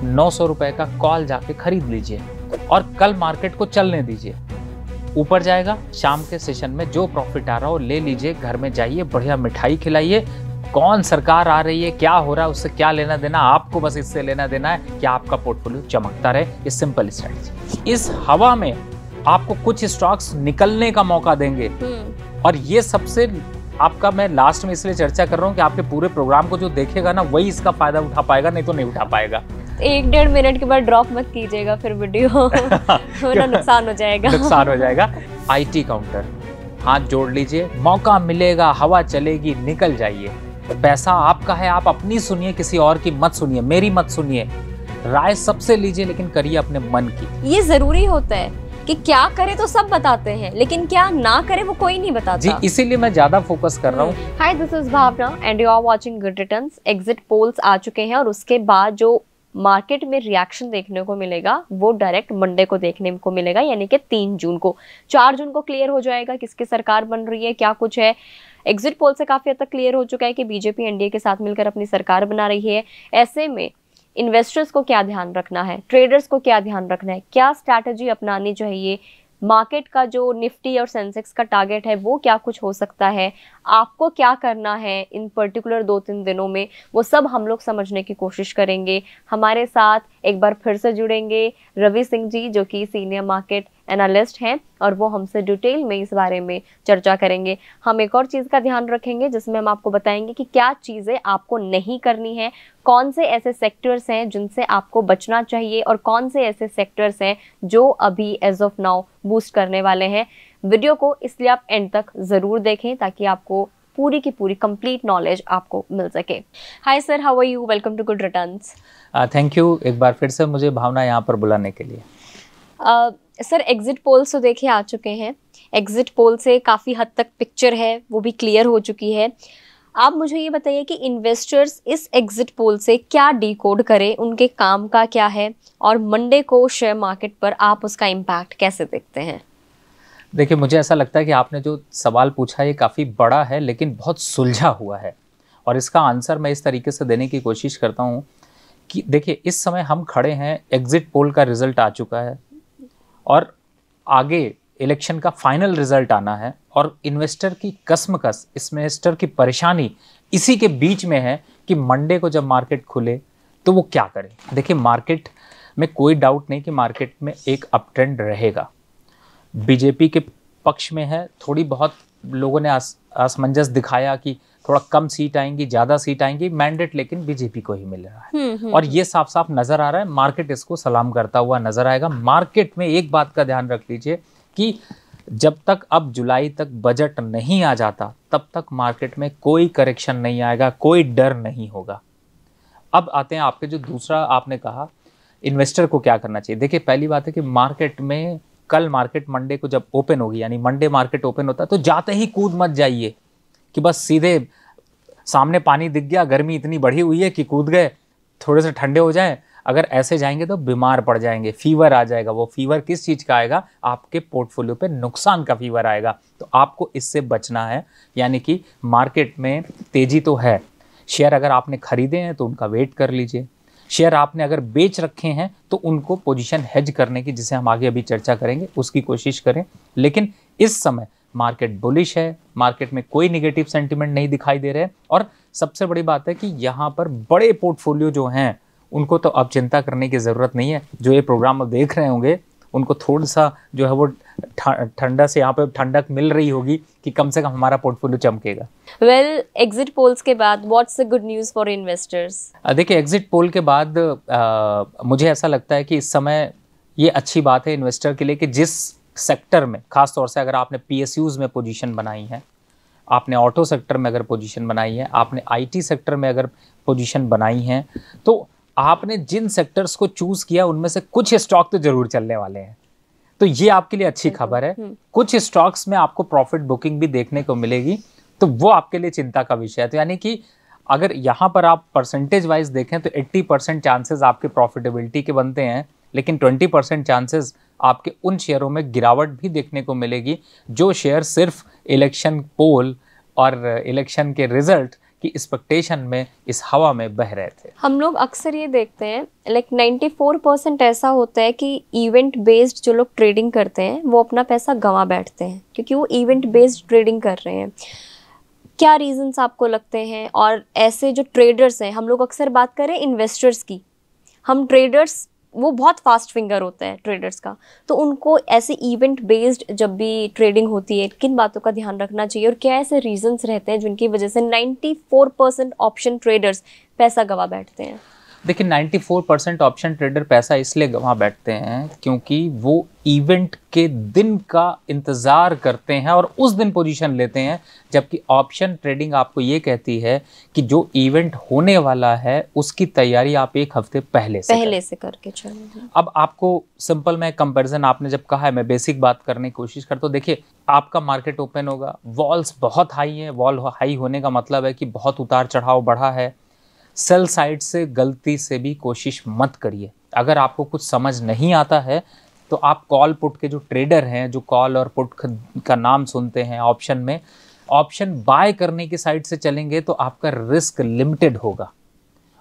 900 रुपए का कॉल जाके खरीद लीजिए और कल मार्केट को चलने दीजिए। ऊपर जाएगा, शाम के सेशन में जो प्रॉफिट आ रहा हो ले लीजिए, घर में जाइए, बढ़िया मिठाई खिलाइए। कौन सरकार आ रही है, क्या हो रहा है, उससे क्या लेना देना, आपको बस इससे लेना देना है कि आपका पोर्टफोलियो चमकता रहे। ये सिंपल स्ट्रेटजी। इस हवा में आपको कुछ स्टॉक्स निकलने का मौका देंगे और ये सबसे आपका, मैं लास्ट में इसलिए चर्चा कर रहा हूँ कि आपके पूरे प्रोग्राम को जो देखेगा ना वही इसका फायदा उठा पाएगा, नहीं तो नहीं उठा पाएगा। 1-1.5 मिनट के बाद ड्रॉप मत कीजिएगा फिर वीडियो वरना नुकसान हो जाएगा। नुकसान हो जाएगा। IT काउंटर, हाथ जोड़ लीजिए, मौका मिलेगा, हवा चलेगी, निकल जाइए। पैसा आपका है, आप अपनी सुनिए, किसी और की मत सुनिए, मेरी मत सुनिए। राय सबसे लीजिए लेकिन करिए अपने मन की। ये जरूरी होता है कि क्या करे तो सब बताते हैं, लेकिन क्या ना करे वो कोई नहीं बताता। जी, इसीलिए मैं ज्यादा फोकस कर रहा हूँ। Hi, this is Bhavna and you are watching Good Returns. Exit polls आ चुके हैं और उसके बाद जो मार्केट में रिएक्शन देखने को मिलेगा वो डायरेक्ट मंडे को देखने को मिलेगा, यानी कि 3 जून को। 4 जून को क्लियर हो जाएगा किसकी सरकार बन रही है, क्या कुछ है। एग्जिट पोल से काफी हद तक क्लियर हो चुका है कि बीजेपी एनडीए के साथ मिलकर अपनी सरकार बना रही है। ऐसे में इन्वेस्टर्स को क्या ध्यान रखना है, ट्रेडर्स को क्या ध्यान रखना है, क्या स्ट्रैटेजी अपनानी चाहिए, मार्केट का जो निफ्टी और सेंसेक्स का टारगेट है वो क्या कुछ हो सकता है, आपको क्या करना है इन पर्टिकुलर 2-3 दिनों में, वो सब हम लोग समझने की कोशिश करेंगे। हमारे साथ एक बार फिर से जुड़ेंगे रवि सिंह जी, जो कि सीनियर मार्केट एनालिस्ट हैं और वो हमसे डिटेल में इस बारे में चर्चा करेंगे। हम एक और चीज़ का ध्यान रखेंगे जिसमें हम आपको बताएंगे कि क्या चीज़ें आपको नहीं करनी है, कौन से ऐसे सेक्टर्स हैं जिनसे आपको बचना चाहिए और कौन से ऐसे सेक्टर्स हैं जो अभी एज ऑफ नाउ बूस्ट करने वाले हैं। वीडियो को इसलिए आप एंड तक ज़रूर देखें ताकि आपको पूरी की पूरी कंप्लीट नॉलेज आपको मिल सके। Hi sir, how are you? Welcome to good returns. Thank you एक बार फिर से मुझे भावना यहाँ पर बुलाने के लिए। सर, एग्जिट पोल्स तो देखिए आ चुके हैं। एग्जिट पोल से काफ़ी हद तक पिक्चर है वो भी क्लियर हो चुकी है। आप मुझे ये बताइए कि इन्वेस्टर्स इस एग्जिट पोल से क्या डिकोड करें, उनके काम का क्या है और मंडे को शेयर मार्केट पर आप उसका इम्पैक्ट कैसे देखते हैं? देखिए, मुझे ऐसा लगता है कि आपने जो सवाल पूछा ये काफ़ी बड़ा है लेकिन बहुत सुलझा हुआ है और इसका आंसर मैं इस तरीके से देने की कोशिश करता हूँ कि देखिए, इस समय हम खड़े हैं, एग्जिट पोल का रिजल्ट आ चुका है और आगे इलेक्शन का फाइनल रिजल्ट आना है और इन्वेस्टर की कसमकस, इन्वेस्टर की परेशानी इसी के बीच में है कि मंडे को जब मार्केट खुले तो वो क्या करे। देखिए, मार्केट में कोई डाउट नहीं कि मार्केट में एक अप ट्रेंड रहेगा। बीजेपी के पक्ष में है, थोड़ी बहुत लोगों ने असमंजस दिखाया कि थोड़ा कम सीट आएंगी, ज़्यादा सीट आएंगी, मैंडेट लेकिन बीजेपी को ही मिल रहा है और ये साफ साफ नज़र आ रहा है। मार्केट इसको सलाम करता हुआ नज़र आएगा। मार्केट में एक बात का ध्यान रख लीजिए कि जब तक अब जुलाई तक बजट नहीं आ जाता तब तक मार्केट में कोई करेक्शन नहीं आएगा, कोई डर नहीं होगा। अब आते हैं आपके जो दूसरा आपने कहा इन्वेस्टर को क्या करना चाहिए। देखिए, पहली बात है कि मार्केट में कल मार्केट मंडे को जब ओपन होगी, यानी मंडे मार्केट ओपन होता है तो जाते ही कूद मत जाइए कि बस सीधे सामने पानी दिख गया, गर्मी इतनी बढ़ी हुई है कि कूद गए, थोड़े से ठंडे हो जाएं। अगर ऐसे जाएंगे तो बीमार पड़ जाएंगे, फीवर आ जाएगा। वो फीवर किस चीज़ का आएगा? आपके पोर्टफोलियो पे नुकसान का फीवर आएगा। तो आपको इससे बचना है। यानी कि मार्केट में तेज़ी तो है, शेयर अगर आपने खरीदे हैं तो उनका वेट कर लीजिए, शेयर आपने अगर बेच रखे हैं तो उनको पोजीशन हेज करने की, जिसे हम आगे अभी चर्चा करेंगे, उसकी कोशिश करें। लेकिन इस समय मार्केट बुलिश है, मार्केट में कोई नेगेटिव सेंटिमेंट नहीं दिखाई दे रहे हैं और सबसे बड़ी बात है कि यहाँ पर बड़े पोर्टफोलियो जो हैं उनको तो अब चिंता करने की ज़रूरत नहीं है। जो ये प्रोग्राम अब देख रहे होंगे उनको थोड़ा सा जो है वो ठंडा से यहाँ पे ठंडक मिल रही होगी कि कम से कम हमारा पोर्टफोलियो चमकेगा। वेल, एग्जिट पोल्स के बाद what's the good news for investors? देखिए, एग्जिट पोल के बाद मुझे ऐसा लगता है कि इस समय ये अच्छी बात है इन्वेस्टर के लिए कि जिस सेक्टर में, खास तौर से अगर आपने PSUs में पोजीशन बनाई है, आपने ऑटो सेक्टर में अगर पोजीशन बनाई है, आपने IT सेक्टर में अगर पोजीशन बनाई है, तो आपने जिन सेक्टर्स को चूज किया उनमें से कुछ स्टॉक तो जरूर चलने वाले हैं। तो ये आपके लिए अच्छी खबर है। कुछ स्टॉक्स में आपको प्रॉफिट बुकिंग भी देखने को मिलेगी, तो वो आपके लिए चिंता का विषय है। तो यानी कि अगर यहाँ पर आप परसेंटेज वाइज देखें तो 80% चांसेस आपके प्रॉफिटेबिलिटी के बनते हैं, लेकिन 20% चांसेस आपके उन शेयरों में गिरावट भी देखने को मिलेगी जो शेयर सिर्फ इलेक्शन पोल और इलेक्शन के रिजल्ट कि एक्सपेक्टेशन में इस हवा में बह रहे थे। हम लोग अक्सर ये देखते हैं लाइक 94% ऐसा होता है कि इवेंट बेस्ड जो लोग ट्रेडिंग करते हैं वो अपना पैसा गंवा बैठते हैं क्योंकि वो इवेंट बेस्ड ट्रेडिंग कर रहे हैं। क्या रीजंस आपको लगते हैं? और ऐसे जो ट्रेडर्स हैं, हम लोग अक्सर बात करें इन्वेस्टर्स की, हम ट्रेडर्स वो बहुत फास्ट फिंगर होता है ट्रेडर्स का, तो उनको ऐसे इवेंट बेस्ड जब भी ट्रेडिंग होती है किन बातों का ध्यान रखना चाहिए और क्या ऐसे रीजंस रहते हैं जिनकी वजह से 94% ऑप्शन ट्रेडर्स पैसा गवा बैठते हैं? देखिए 94% ऑप्शन ट्रेडर पैसा इसलिए गंवा बैठते हैं क्योंकि वो इवेंट के दिन का इंतज़ार करते हैं और उस दिन पोजीशन लेते हैं, जबकि ऑप्शन ट्रेडिंग आपको ये कहती है कि जो इवेंट होने वाला है उसकी तैयारी आप एक हफ्ते पहले से करके चलो। अब आपको सिंपल में कंपैरिजन आपने जब कहा है, मैं बेसिक बात करने की कोशिश करता हूँ। देखिए आपका मार्केट ओपन होगा, वॉल्स बहुत हाई है, वॉल हाई होने का मतलब है कि बहुत उतार चढ़ाव बढ़ा है। सेल साइड से गलती से भी कोशिश मत करिए। अगर आपको कुछ समझ नहीं आता है तो आप कॉल पुट के जो ट्रेडर हैं, जो कॉल और पुट का नाम सुनते हैं ऑप्शन में, ऑप्शन बाय करने की साइड से चलेंगे तो आपका रिस्क लिमिटेड होगा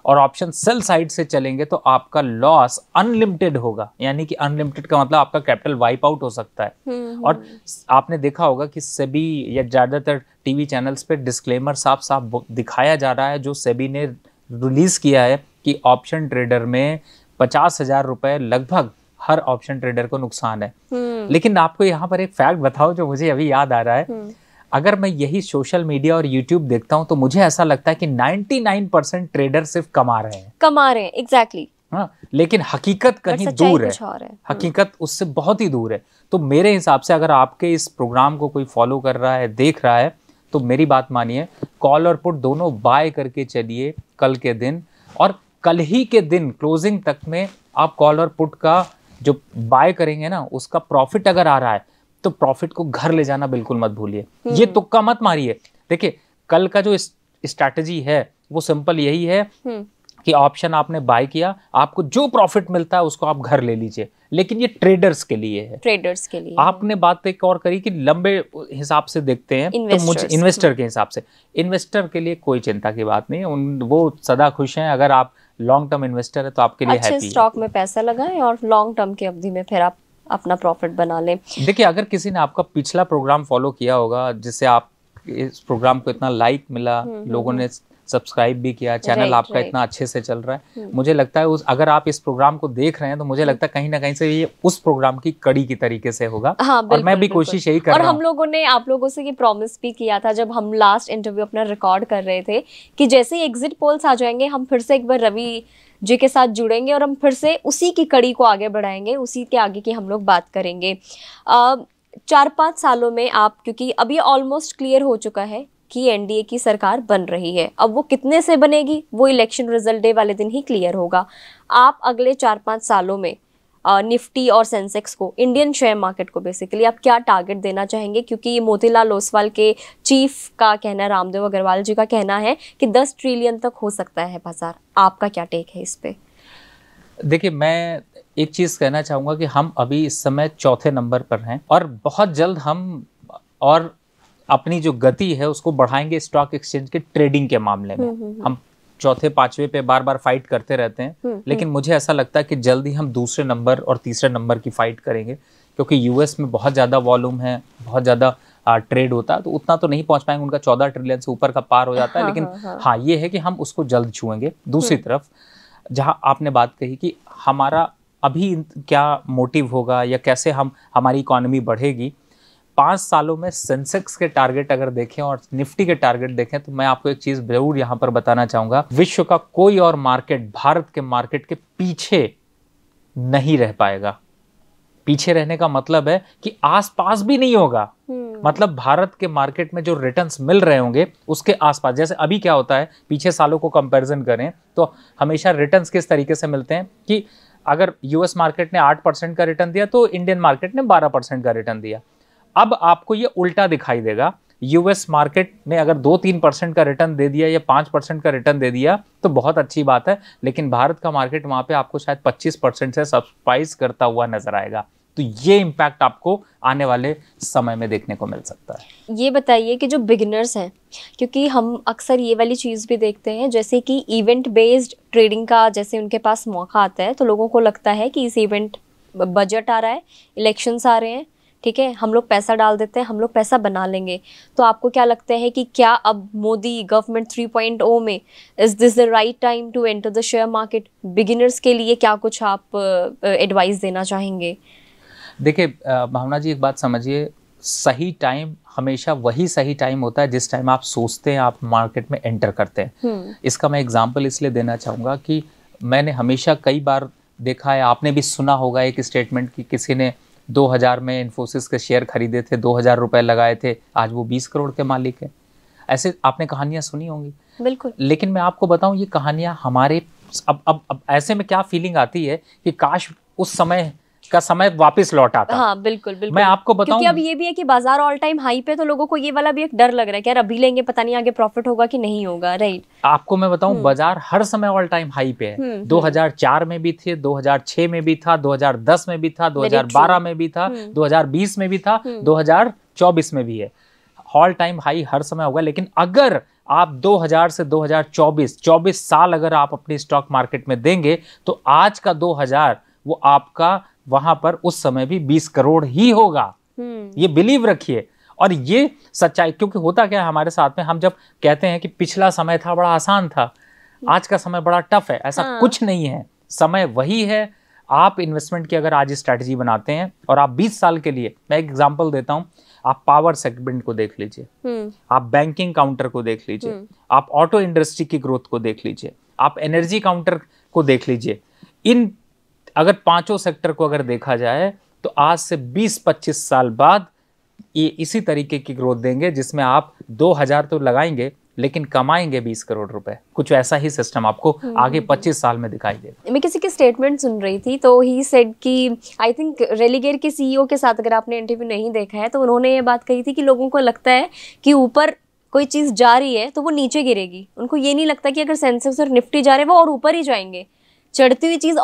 और ऑप्शन सेल साइड से चलेंगे तो आपका लॉस अनलिमिटेड होगा। यानी कि अनलिमिटेड का मतलब आपका कैपिटल वाइप आउट हो सकता है। और आपने देखा होगा कि सेबी या ज़्यादातर टीवी चैनल्स पे डिस्क्लेमर साफ साफ दिखाया जा रहा है जो सेबी ने रिलीज किया है कि ऑप्शन ट्रेडर में 50,000 रुपए लगभग हर ऑप्शन ट्रेडर को नुकसान है। लेकिन आपको यहाँ पर एक फैक्ट बताओ जो मुझे अभी याद आ रहा है। अगर मैं यही सोशल मीडिया और यूट्यूब देखता हूँ तो मुझे ऐसा लगता है कि 99% ट्रेडर सिर्फ कमा रहे हैं। एग्जैक्टली। हाँ, लेकिन हकीकत कहीं दूर है। हकीकत उससे बहुत ही दूर है। तो मेरे हिसाब से अगर आपके इस प्रोग्राम को कोई फॉलो कर रहा है, देख रहा है, तो मेरी बात मानिए, कॉल और पुट दोनों बाय करके चलिए कल के दिन, और कल ही के दिन क्लोजिंग तक में आप कॉल और पुट का जो बाय करेंगे ना, उसका प्रॉफिट अगर आ रहा है तो प्रॉफिट को घर ले जाना बिल्कुल मत भूलिए। ये तुक्का मत मारिए। देखिए कल का जो स्ट्रैटेजी है वो सिंपल यही है कि ऑप्शन आपने बाय किया, आपको जो प्रॉफिट मिलता है उसको आप घर ले लीजिए। लेकिन ये ट्रेडर्स के लिए है। ट्रेडर्स के लिए आपने बात एक और करी कि लंबे हिसाब से देखते हैं, तो मुझे इन्वेस्टर के हिसाब से, इन्वेस्टर के लिए कोई चिंता की बात नहीं है। वो सदा खुश हैं। अगर आप लॉन्ग टर्म इन्वेस्टर है तो आपके लिए हैप्पी है। स्टॉक में पैसा लगाएं और लॉन्ग टर्म की अवधि में फिर आप अपना प्रॉफिट बना लें। देखिए अगर किसी ने आपका पिछला प्रोग्राम फॉलो किया होगा जिससे आप इस प्रोग्राम को इतना लाइक मिला, लोगों ने सब्सक्राइब भी किया, चैनल आपका इतना अच्छे से चल रहा है, मुझे लगता है अगर आप इस प्रोग्राम को देख रहे हैं तो मुझे लगता है कहीं ना कहीं से ये उस प्रोग्राम की कड़ी की तरीके से होगा। हाँ, और मैं भी कोशिश यही कर रहा हूं। और हम लोगों ने आप लोगों से ये प्रॉमिस भी किया था जब हम लास्ट इंटरव्यू अपना रिकॉर्ड कर रहे थे कि जैसे ही एग्जिट पोल्स आ जाएंगे हम फिर से एक बार रवि जी के साथ जुड़ेंगे और हम फिर से उसी की कड़ी को आगे बढ़ाएंगे, उसी के आगे की हम लोग बात करेंगे। 4-5 सालों में आप, क्योंकि अभी ऑलमोस्ट क्लियर हो चुका है कि एनडीए की सरकार बन रही है, अब वो कितने से बनेगी वो इलेक्शन रिजल्ट डे वाले दिन ही क्लियर होगा। आप अगले 4-5 सालों में निफ्टी और सेंसेक्स को, इंडियन शेयर मार्केट को बेसिकली आप क्या टारगेट देना चाहेंगे? क्योंकि मोतीलाल ओसवाल के चीफ का कहना, रामदेव अग्रवाल जी का कहना है कि 10 ट्रिलियन तक हो सकता है बाजार। आपका क्या टेक है इस पे? देखिए मैं एक चीज़ कहना चाहूँगा कि हम अभी इस समय चौथे नंबर पर हैं और बहुत जल्द हम और अपनी जो गति है उसको बढ़ाएंगे स्टॉक एक्सचेंज के ट्रेडिंग के मामले में। हम चौथे पांचवे पे बार बार फाइट करते रहते हैं, लेकिन मुझे ऐसा लगता है कि जल्द ही हम दूसरे नंबर और तीसरे नंबर की फाइट करेंगे, क्योंकि यूएस में बहुत ज़्यादा वॉल्यूम है, बहुत ज़्यादा ट्रेड होता है, तो उतना तो नहीं पहुंच पाएंगे, उनका 14 ट्रिलियन से ऊपर का पार हो जाता है। लेकिन हाँ ये है कि हम उसको जल्द छुएंगे। दूसरी तरफ जहाँ आपने बात कही कि हमारा अभी क्या मोटिव होगा या कैसे हमारी इकोनॉमी बढ़ेगी, 5 सालों में सेंसेक्स के टारगेट अगर देखें और निफ्टी के टारगेट देखें तो मैं आपको एक चीज़ जरूर यहाँ पर बताना चाहूँगा, विश्व का कोई और मार्केट भारत के मार्केट के पीछे नहीं रह पाएगा। पीछे रहने का मतलब है कि आसपास भी नहीं होगा। मतलब भारत के मार्केट में जो रिटर्न्स मिल रहे होंगे उसके आसपास, जैसे अभी क्या होता है, पीछे सालों को कंपैरिजन करें तो हमेशा रिटर्न्स किस तरीके से मिलते हैं कि अगर यूएस मार्केट ने 8% का रिटर्न दिया तो इंडियन मार्केट ने 12% का रिटर्न दिया। अब आपको ये उल्टा दिखाई देगा, यूएस मार्केट ने अगर 2-3% का रिटर्न दे दिया या 5% का रिटर्न दे दिया तो बहुत अच्छी बात है, लेकिन भारत का मार्केट वहाँ पे आपको शायद 25% से सरप्राइज करता हुआ नजर आएगा। तो ये इम्पैक्ट आपको आने वाले समय में देखने को मिल सकता है। ये बताइए कि जो बिगिनर्स हैं, क्योंकि हम अक्सर ये वाली चीज़ भी देखते हैं जैसे कि इवेंट बेस्ड ट्रेडिंग का जैसे उनके पास मौका आता है तो लोगों को लगता है कि इस इवेंट बजट आ रहा है, इलेक्शंस आ रहे हैं, ठीक है, हम लोग पैसा डाल देते हैं, हम लोग पैसा बना लेंगे। तो आपको क्या लगता है कि क्या अब मोदी गवर्नमेंट 3.0 में is this the right time to enter the share market? Beginners के लिए क्या कुछ आप एडवाइस देना चाहेंगे? देखिए भावना जी, एक बात समझिए, सही टाइम हमेशा वही सही टाइम होता है जिस टाइम आप सोचते हैं आप मार्केट में एंटर करते हैं। इसका मैं एग्जांपल इसलिए देना चाहूँगा कि मैंने हमेशा कई बार देखा है, आपने भी सुना होगा एक स्टेटमेंट कि किसी ने 2000 में इन्फोसिस के शेयर खरीदे थे, 2000 रुपए लगाए थे, आज वो 20 करोड़ के मालिक हैं। ऐसे आपने कहानियां सुनी होंगी। बिल्कुल। लेकिन मैं आपको बताऊं, ये कहानियां हमारे अब ऐसे में क्या फीलिंग आती है कि काश उस समय का समय वापस लौट आता। हाँ बिल्कुल बिल्कुल। मैं आपको बताऊं, क्योंकि अब ये भी है कि बाजार ऑल टाइम हाई पे, तो लोगों को ये वाला भी एक डर लग रहा है कि यार अभी लेंगे पता नहीं आगे प्रॉफिट होगा कि नहीं होगा। राइट। आपको मैं बताऊं, बाजार हर समय ऑल टाइम हाई पे है। 2004 में भी थे, 2006 में भी था, 2010 में भी था, 2012 में भी था, 2020 में भी था, 2024 में भी है। ऑल टाइम हाई हर समय होगा। लेकिन अगर आप 2000 से 2024 24 साल अगर आप अपनी स्टॉक मार्केट में देंगे तो आज का 2000 वो आपका वहां पर उस समय भी 20 करोड़ ही होगा। ये बिलीव रखिए। और ये सच्चाई, क्योंकि होता क्या है हमारे साथ में, हम जब कहते हैं कि पिछला समय था बड़ा आसान था, आज का समय बड़ा टफ है, ऐसा कुछ नहीं है। समय वही है। आप इन्वेस्टमेंट की अगर आज स्ट्रैटेजी बनाते हैं और आप 20 साल के लिए, मैं एक एग्जांपल देता हूं, आप पावर सेगमेंट को देख लीजिए, आप बैंकिंग काउंटर को देख लीजिए, आप ऑटो इंडस्ट्री की ग्रोथ को देख लीजिए, आप एनर्जी काउंटर को देख लीजिए। इन अगर पांचों सेक्टर को अगर देखा जाए तो आज से 20-25 साल बाद ये इसी तरीके की ग्रोथ देंगे जिसमें आप 2000 तो लगाएंगे लेकिन कमाएंगे 20 करोड़ रुपए। कुछ ऐसा ही सिस्टम आपको आगे 25 साल में दिखाई देगा। मैं किसी की स्टेटमेंट सुन रही थी तो ही सेड कि आई थिंक रेलिगेयर के सीईओ के साथ, अगर आपने इंटरव्यू नहीं देखा है तो उन्होंने ये बात कही थी कि लोगों को लगता है कि ऊपर कोई चीज जा रही है तो वो नीचे गिरेगी। उनको ये नहीं लगता कि अगर सेंसेक्स और निफ्टी जा रहे हैं वो और ऊपर ही जाएंगे। चढ़ती हुई चीज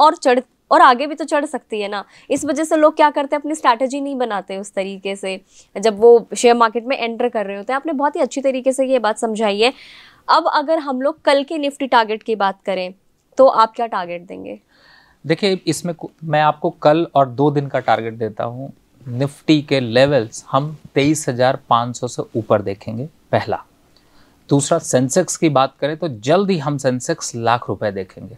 और आगे भी तो चढ़ सकती है ना। इस वजह से लोग क्या करते हैं, अपनी स्ट्रैटेजी नहीं बनाते उस तरीके से जब वो शेयर मार्केट में एंटर कर रहे होते हैं। आपने बहुत ही अच्छी तरीके से ये बात समझाई है। अब अगर हम लोग कल के निफ्टी टारगेट की बात करें तो आप क्या टारगेट देंगे? देखिए, इसमें मैं आपको कल और 2 दिन का टारगेट देता हूँ। निफ्टी के लेवल्स हम 23,500 से ऊपर देखेंगे, पहला। दूसरा, सेंसेक्स की बात करें तो जल्द ही हम सेंसेक्स लाख रुपए देखेंगे।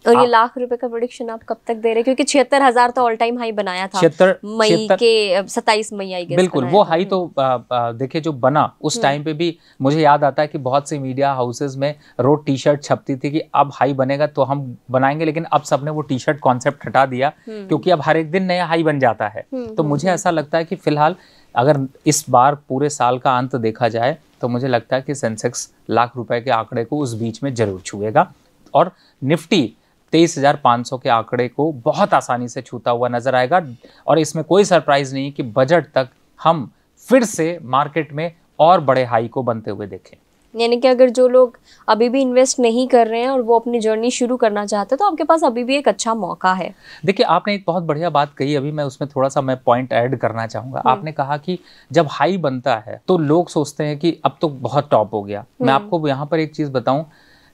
और ये लाख रुपए का प्रेडिक्शन आप कब तक दे रहे हैं? क्योंकि 76,000 तो ऑल टाइम हाई बनाया था 27 मई आई गेस। बिल्कुल, वो हाई तो देखिए जो बना उस टाइम पे भी मुझे याद आता है कि बहुत से मीडिया हाउसेस में रोज टी शर्ट छपती थी कि अब हाई बनेगा तो हम बनाएंगे। लेकिन अब सबने वो टी शर्ट कॉन्सेप्ट हटा दिया क्योंकि अब हर एक दिन नया हाई बन जाता है। तो मुझे ऐसा लगता है कि फिलहाल अगर इस बार पूरे साल का अंत देखा जाए तो मुझे लगता है कि सेंसेक्स लाख रुपए के आंकड़े को उस बीच में जरूर छुएगा और निफ्टी 23,500 के आंकड़े को बहुत आसानी से छूता हुआ नजर आएगा। और इसमें कोई सरप्राइज नहीं कि बजट तक हम फिर से मार्केट में और बड़े हाई को बनते हुए देखें। यानी कि अगर जो लोग अभी भी इन्वेस्ट नहीं कर रहे हैं और वो अपनी जर्नी शुरू करना चाहते हैं तो आपके पास अभी भी एक अच्छा मौका है। देखिए, आपने एक बहुत बढ़िया बात कही, अभी मैं उसमें थोड़ा सा मैं पॉइंट ऐड करना चाहूंगा। आपने कहा कि जब हाई बनता है तो लोग सोचते हैं कि अब तो बहुत टॉप हो गया। मैं आपको यहाँ पर एक चीज बताऊं,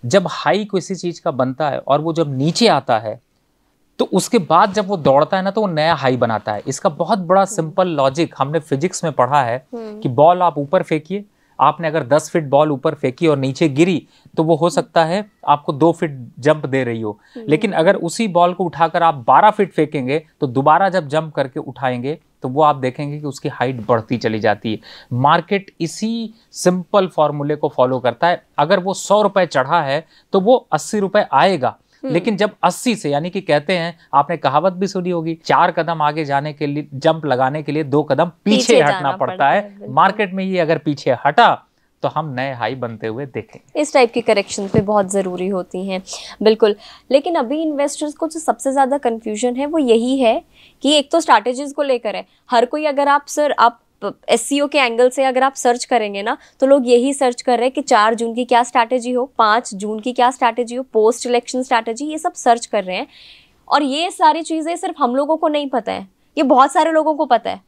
जब हाई किसी चीज का बनता है और वो जब नीचे आता है तो उसके बाद जब वो दौड़ता है ना तो वो नया हाई बनाता है। इसका बहुत बड़ा सिंपल लॉजिक हमने फिजिक्स में पढ़ा है कि बॉल आप ऊपर फेंकिए, आपने अगर 10 फीट बॉल ऊपर फेंकी और नीचे गिरी तो वो हो सकता है आपको 2 फीट जंप दे रही हो। लेकिन अगर उसी बॉल को उठाकर आप 12 फीट फेंकेंगे तो दोबारा जब जंप करके उठाएंगे तो वो आप देखेंगे कि उसकी हाइट बढ़ती चली जाती है। मार्केट इसी सिंपल फॉर्मूले को फॉलो करता है। अगर वो 100 रुपए चढ़ा है तो वो 80 रुपए आएगा। लेकिन जब 80 से, यानी कि कहते हैं, आपने कहावत भी सुनी होगी, 4 कदम आगे जाने के लिए, जंप लगाने के लिए 2 कदम पीछे हटना पड़ता है। मार्केट में ये अगर पीछे हटा तो हम नए हाई बनते हुए देखेंगे। इस टाइप की करेक्शन पे बहुत ज़रूरी होती हैं। बिल्कुल। लेकिन अभी इन्वेस्टर्स को जो सबसे ज़्यादा कंफ्यूजन है वो यही है कि एक तो स्ट्रैटेजीज को लेकर है। हर कोई, अगर आप SEO के एंगल से अगर आप सर्च करेंगे ना तो लोग यही सर्च कर रहे हैं कि 4 जून की क्या स्ट्रैटेजी हो, 5 जून की क्या स्ट्रैटेजी हो, पोस्ट इलेक्शन स्ट्रैटेजी, ये सब सर्च कर रहे हैं। और ये सारी चीज़ें सिर्फ हम लोगों को नहीं पता है, ये बहुत सारे लोगों को पता है।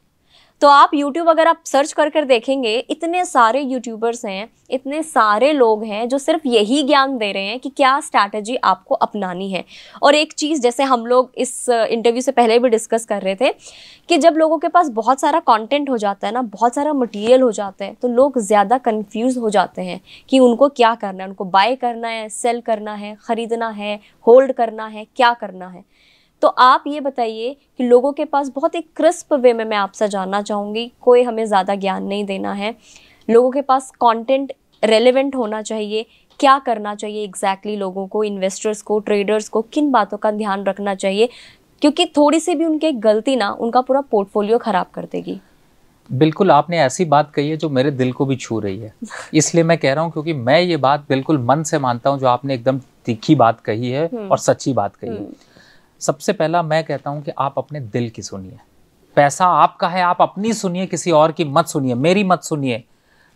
तो आप YouTube अगर आप सर्च कर कर देखेंगे, इतने सारे यूट्यूबर्स हैं, इतने सारे लोग हैं जो सिर्फ यही ज्ञान दे रहे हैं कि क्या स्ट्रैटेजी आपको अपनानी है। और एक चीज़ जैसे हम लोग इस इंटरव्यू से पहले भी डिस्कस कर रहे थे कि जब लोगों के पास बहुत सारा कंटेंट हो जाता है ना, बहुत सारा मटेरियल हो जाता है, तो लोग ज़्यादा कंफ्यूज हो जाते हैं कि उनको क्या करना है, उनको बाय करना है, सेल करना है, ख़रीदना है, होल्ड करना है, क्या करना है। तो आप ये बताइए कि लोगों के पास बहुत एक क्रिस्प वे में मैं आपसे जानना चाहूँगी, कोई हमें ज़्यादा ज्ञान नहीं देना है, लोगों के पास कंटेंट रेलेवेंट होना चाहिए, क्या करना चाहिए एग्जैक्टली लोगों को, इन्वेस्टर्स को, ट्रेडर्स को, किन बातों का ध्यान रखना चाहिए, क्योंकि थोड़ी सी भी उनकी गलती ना उनका पूरा पोर्टफोलियो ख़राब कर देगी। बिल्कुल, आपने ऐसी बात कही है जो मेरे दिल को भी छू रही है। इसलिए मैं कह रहा हूँ क्योंकि मैं ये बात बिल्कुल मन से मानता हूँ, जो आपने एकदम तीखी बात कही है और सच्ची बात कही है। सबसे पहला मैं कहता हूं कि आप अपने दिल की सुनिए। पैसा आपका है, आप अपनी सुनिए, किसी और की मत सुनिए, मेरी मत सुनिए।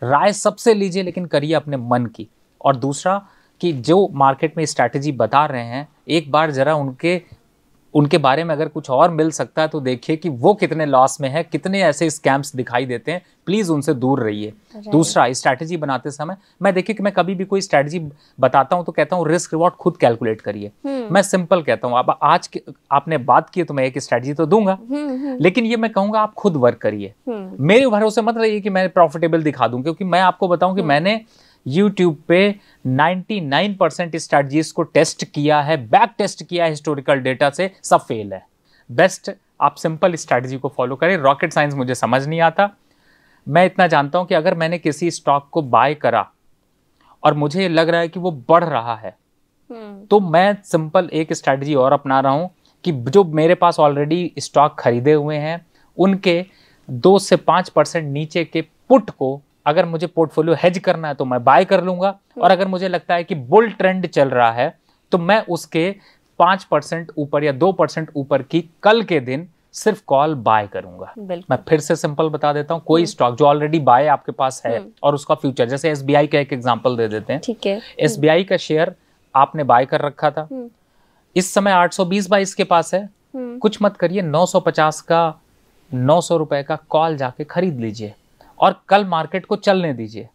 राय सबसे लीजिए लेकिन करिए अपने मन की। और दूसरा कि जो मार्केट में स्ट्रैटेजी बता रहे हैं, एक बार जरा उनके बारे में अगर कुछ और मिल सकता है तो देखिए कि वो कितने लॉस में है, कितने ऐसे स्कैम्स दिखाई देते हैं, प्लीज उनसे दूर रहिए। दूसरा, स्ट्रैटेजी बनाते समय मैं देखिए कि मैं कभी भी कोई स्ट्रैटेजी बताता हूं तो कहता हूं रिस्क रिवॉर्ड खुद कैलकुलेट करिए। मैं सिंपल कहता हूं, अब आज आपने बात की तो मैं एक स्ट्रैटेजी तो दूंगा, लेकिन ये मैं कहूंगा आप खुद वर्क करिए। मेरे भरोसे मत रहिए कि मैं प्रॉफिटेबल दिखा दूं, क्योंकि मैं आपको बताऊं कि मैंने YouTube पे 99% स्ट्रैटेजीज को टेस्ट किया है, बैक टेस्ट किया है हिस्टोरिकल डेटा से, सब फेल है। बेस्ट आप सिंपल स्ट्रैटेजी को फॉलो करें। रॉकेट साइंस मुझे समझ नहीं आता। मैं इतना जानता हूं कि अगर मैंने किसी स्टॉक को बाय करा और मुझे लग रहा है कि वो बढ़ रहा है, तो मैं सिंपल एक स्ट्रैटेजी और अपना रहा हूं कि जो मेरे पास ऑलरेडी स्टॉक खरीदे हुए हैं उनके 2 से 5% नीचे के पुट को अगर मुझे पोर्टफोलियो हेज करना है तो मैं बाय कर लूंगा, और अगर मुझे लगता है कि बुल ट्रेंड चल रहा है तो मैं उसके 5% ऊपर या 2% ऊपर की कल के दिन सिर्फ कॉल बाय करूंगा। मैं फिर से सिंपल बता देता हूं, कोई स्टॉक जो ऑलरेडी बाय आपके पास है और उसका फ्यूचर, जैसे एसबीआई का एक एग्जांपल दे देते हैं। ठीक है, एसबीआई का शेयर आपने बाय कर रखा था, इस समय 820-22 के पास है, कुछ मत करिए, 950 का 900 रुपए का कॉल जाके खरीद लीजिए और कल मार्केट को चलने दीजिए।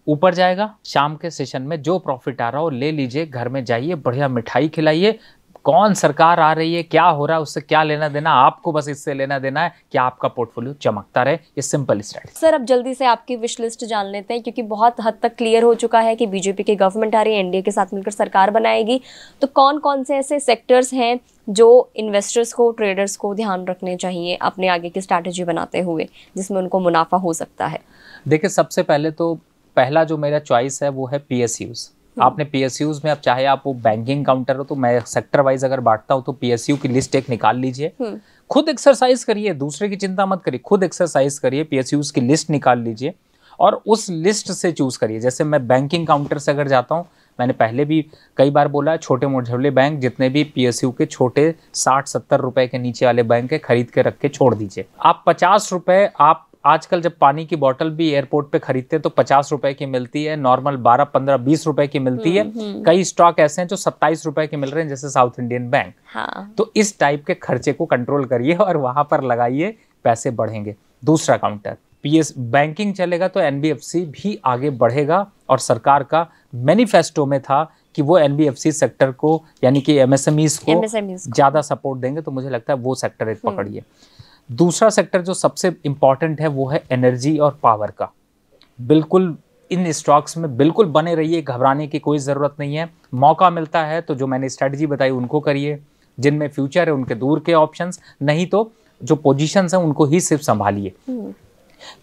ऊपर जाएगा, शाम के सेशन में जो प्रॉफिट आ रहा हो ले लीजिए, घर में जाइए, बढ़िया मिठाई खिलाइए। कौन सरकार आ रही है, क्या हो रहा है, उससे क्या लेना देना, आपको बस इससे लेना देना है कि आपका पोर्टफोलियो चमकता रहे। ये सिंपल स्ट्रैटेजी। सर अब जल्दी से आपकी विश लिस्ट जान लेते हैं, क्योंकि बहुत हद तक क्लियर हो चुका है कि बीजेपी की गवर्नमेंट आ रही है, एनडीए के साथ मिलकर सरकार बनाएगी। तो कौन कौन से ऐसे सेक्टर्स हैं जो इन्वेस्टर्स को, ट्रेडर्स को ध्यान रखने चाहिए अपने आगे की स्ट्रैटेजी बनाते हुए, जिसमें उनको मुनाफा हो सकता है? देखिए, सबसे पहले तो पहला जो मेरा चॉइस है वो है पीएसयूज। आपने पीएसयूज में, अब चाहे आप वो बैंकिंग काउंटर हो, तो मैं सेक्टर वाइज अगर बांटता हूं तो पीएसयू की लिस्ट एक निकाल लीजिए, खुद एक्सरसाइज करिए, दूसरे की चिंता मत करिए, खुद एक्सरसाइज करिए, पीएसयूज की लिस्ट निकाल लीजिए और उस लिस्ट से चूज करिए। जैसे मैं बैंकिंग काउंटर से अगर जाता हूं, मैंने पहले भी कई बार बोला है, छोटे मोटे बैंक जितने भी पीएसयू के छोटे 60-70 रुपए के नीचे वाले बैंक है, खरीद के रख के छोड़ दीजिए। आप 50 रुपए, आप आजकल जब पानी की बोतल भी एयरपोर्ट पे खरीदते हैं तो 50 रुपए की मिलती है, नॉर्मल 12, 15, 20 रुपए की मिलती है। कई स्टॉक ऐसे हैं जो 27 रुपए के मिल रहे हैं, जैसे साउथ इंडियन बैंक। हाँ। तो इस टाइप के खर्चे को कंट्रोल करिए और वहां पर लगाइए, पैसे बढ़ेंगे। दूसरा काउंटर पीएस बैंकिंग चलेगा तो एनबीएफसी भी आगे बढ़ेगा, और सरकार का मैनिफेस्टो में था कि वो एनबीएफसी सेक्टर को, यानी कि एमएसएमईज को ज्यादा सपोर्ट देंगे, तो मुझे लगता है वो सेक्टर एक पकड़िए। दूसरा सेक्टर जो सबसे इंपॉर्टेंट है वो है एनर्जी और पावर का। बिल्कुल इन स्टॉक्स में बिल्कुल बने रहिए, घबराने की कोई ज़रूरत नहीं है। मौका मिलता है तो जो मैंने स्ट्रैटेजी बताई उनको करिए, जिनमें फ्यूचर है उनके दूर के ऑप्शंस, नहीं तो जो पोजीशंस हैं उनको ही सिर्फ संभालिए।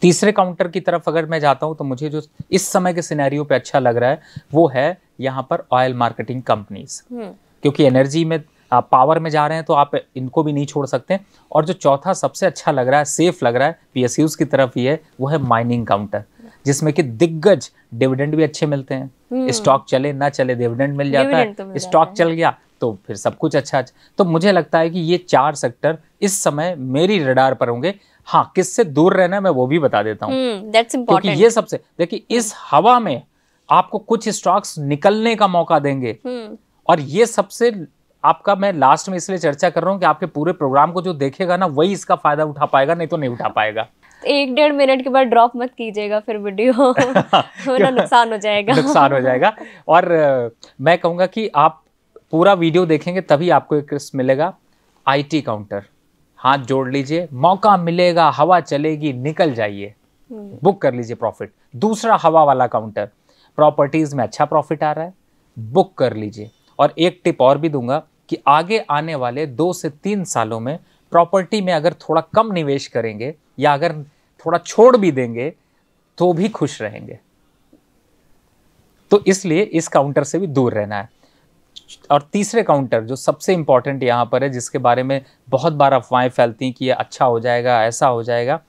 तीसरे काउंटर की तरफ अगर मैं जाता हूं तो मुझे जो इस समय के सिनेरियो पे अच्छा लग रहा है वो है यहाँ पर ऑयल मार्केटिंग कंपनीज, क्योंकि एनर्जी में आप पावर में जा रहे हैं तो आप इनको भी नहीं छोड़ सकते। और जो चौथा सबसे अच्छा लग रहा है, सेफ लग रहा है, पीएसयूज की तरफ ही है, वो है माइनिंग काउंटर, जिसमें कि दिग्गज डिविडेंड भी अच्छे मिलते हैं। स्टॉक चले ना चले डिविडेंड मिल जाता है, स्टॉक चल गया तो फिर सब कुछ अच्छा। तो मुझे लगता है कि ये 4 सेक्टर इस समय मेरी रडार पर होंगे। हाँ, किससे दूर रहना है मैं वो भी बता देता हूँ, क्योंकि ये सबसे, देखिए इस हवा में आपको कुछ स्टॉक्स निकलने का मौका देंगे, और ये सबसे आपका मैं लास्ट में इसलिए चर्चा कर रहा हूँ कि आपके पूरे प्रोग्राम को जो देखेगा ना वही इसका फायदा उठा पाएगा, नहीं तो नहीं उठा पाएगा। 1-1.5 मिनट के बाद ड्रॉप मत कीजिएगा फिर वीडियो वरना नुकसान हो जाएगा। नुकसान हो जाएगा। और मैं कहूँगा कि आप पूरा वीडियो देखेंगे तभी आपको एक रिस्क मिलेगा। IT काउंटर, हाथ जोड़ लीजिए, मौका मिलेगा, हवा चलेगी, निकल जाइए, बुक कर लीजिए प्रॉफिट। दूसरा हवा वाला काउंटर, प्रॉपर्टीज में अच्छा प्रॉफिट आ रहा है, बुक कर लीजिए। और एक टिप और भी दूंगा कि आगे आने वाले 2 से 3 सालों में प्रॉपर्टी में अगर थोड़ा कम निवेश करेंगे या अगर थोड़ा छोड़ भी देंगे तो भी खुश रहेंगे। तो इसलिए इस काउंटर से भी दूर रहना है। और तीसरे काउंटर जो सबसे इंपॉर्टेंट यहाँ पर है, जिसके बारे में बहुत बार अफवाहें फैलती कि ये अच्छा हो जाएगा, ऐसा हो जाएगा,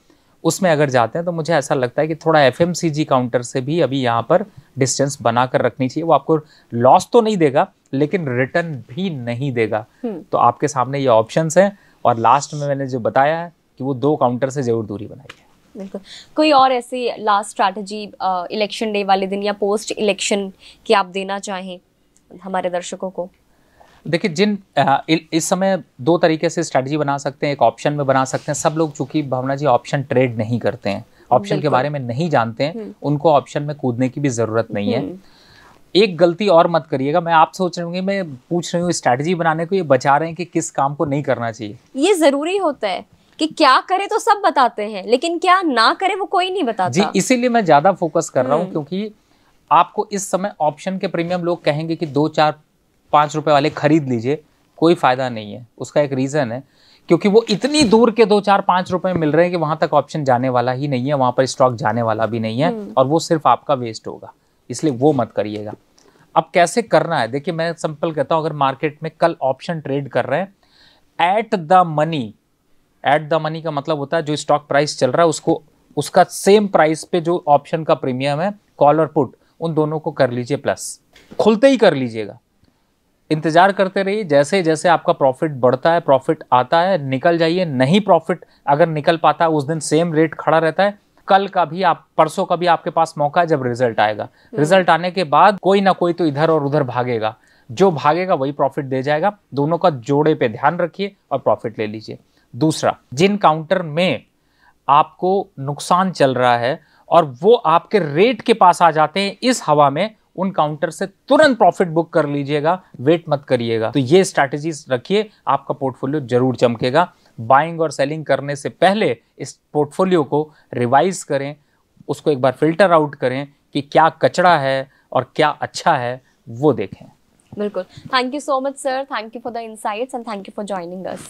उसमें अगर जाते हैं तो मुझे ऐसा लगता है कि थोड़ा FMCG काउंटर से भी अभी यहाँ पर डिस्टेंस बनाकर रखनी चाहिए। वो आपको लॉस तो नहीं देगा लेकिन रिटर्न भी नहीं देगा। तो आपके सामने ये ऑप्शंस हैं। और लास्ट में मैंने जो बताया है कि वो 2 काउंटर से जरूर दूरी बनाइए। बिल्कुल। कोई और ऐसी लास्ट स्ट्रैटेजी इलेक्शन डे वाले दिन या पोस्ट इलेक्शन की आप देना चाहें हमारे दर्शकों को? देखिए, इस समय 2 तरीके से स्ट्रैटेजी बना सकते हैं। एक ऑप्शन में बना सकते हैं। सब लोग चूंकि भावना जी ऑप्शन ट्रेड नहीं करते हैं, ऑप्शन के बारे में नहीं जानते हैं, उनको ऑप्शन में कूदने की भी जरूरत नहीं है। एक गलती और मत करिएगा। मैं आप सोच रही हूँ, मैं पूछ रही हूँ स्ट्रैटेजी बनाने को, ये बचा रहे हैं कि किस काम को नहीं करना चाहिए। ये जरूरी होता है कि क्या करे तो सब बताते हैं लेकिन क्या ना करे वो कोई नहीं बताता। जी, इसीलिए मैं ज्यादा फोकस कर रहा हूँ, क्योंकि आपको इस समय ऑप्शन के प्रीमियम लोग कहेंगे कि 2, 4, 5 रुपए वाले खरीद लीजिए, कोई फायदा नहीं है। उसका एक रीजन है, क्योंकि वो इतनी दूर के 2, 4, 5 रुपए मिल रहे हैं कि वहां तक ऑप्शन जाने वाला ही नहीं है, वहां पर स्टॉक जाने वाला भी नहीं है, और वो सिर्फ आपका वेस्ट होगा। इसलिए वो मत करिएगा। अब कैसे करना है, देखिए मैं सिंपल कहता हूं, अगर मार्केट में कल ऑप्शन ट्रेड कर रहे हैं, एट द मनी का मतलब होता है जो स्टॉक प्राइस चल रहा है उसको, उसका सेम प्राइस पे जो ऑप्शन का प्रीमियम है, कॉल और पुट, उन दोनों को कर लीजिए प्लस। खुलते ही कर लीजिएगा, इंतजार करते रहिए। जैसे जैसे आपका प्रॉफिट बढ़ता है, प्रॉफिट आता है, निकल जाइए। नहीं प्रॉफिट अगर निकल पाता है, उस दिन सेम रेट खड़ा रहता है, कल का भी आप, परसों का भी आपके पास मौका है जब रिजल्ट आएगा। रिजल्ट आने के बाद कोई ना कोई तो इधर और उधर भागेगा, जो भागेगा वही प्रॉफिट दे जाएगा। दोनों का जोड़े पे ध्यान रखिए और प्रॉफिट ले लीजिए। दूसरा, जिन काउंटर में आपको नुकसान चल रहा है और वो आपके रेट के पास आ जाते हैं इस हवा में, उन काउंटर से तुरंत प्रॉफिट बुक कर लीजिएगा, वेट मत करिएगा। तो ये स्ट्रैटेजीज रखिए, आपका पोर्टफोलियो जरूर चमकेगा। बाइंग और सेलिंग करने से पहले इस पोर्टफोलियो को रिवाइज करें, उसको एक बार फिल्टर आउट करें कि क्या कचरा है और क्या अच्छा है, वो देखें। बिल्कुल। Thank you so much sir, thank you for the insights and thank you for joining us.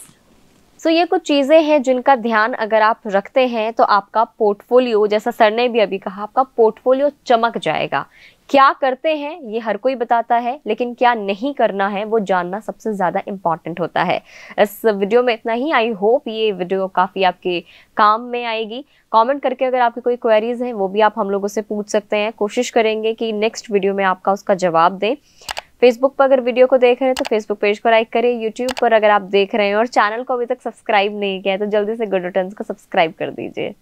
So ये कुछ चीज़ें हैं जिनका ध्यान अगर आप रखते हैं तो आपका पोर्टफोलियो, जैसा सर ने भी अभी कहा, आपका पोर्टफोलियो चमक जाएगा। क्या करते हैं ये हर कोई बताता है, लेकिन क्या नहीं करना है वो जानना सबसे ज़्यादा इम्पॉर्टेंट होता है। इस वीडियो में इतना ही। आई होप ये वीडियो काफ़ी आपके काम में आएगी। कमेंट करके अगर आपकी कोई क्वेरीज हैं वो भी आप हम लोगों से पूछ सकते हैं। कोशिश करेंगे कि नेक्स्ट वीडियो में आपका उसका जवाब दें। फेसबुक पर अगर वीडियो को देख रहे हैं तो फेसबुक पेज को लाइक करें। यूट्यूब पर अगर आप देख रहे हैं और चैनल को अभी तक सब्सक्राइब नहीं किया है तो जल्दी से गुड रिटर्न्स को सब्सक्राइब कर दीजिए।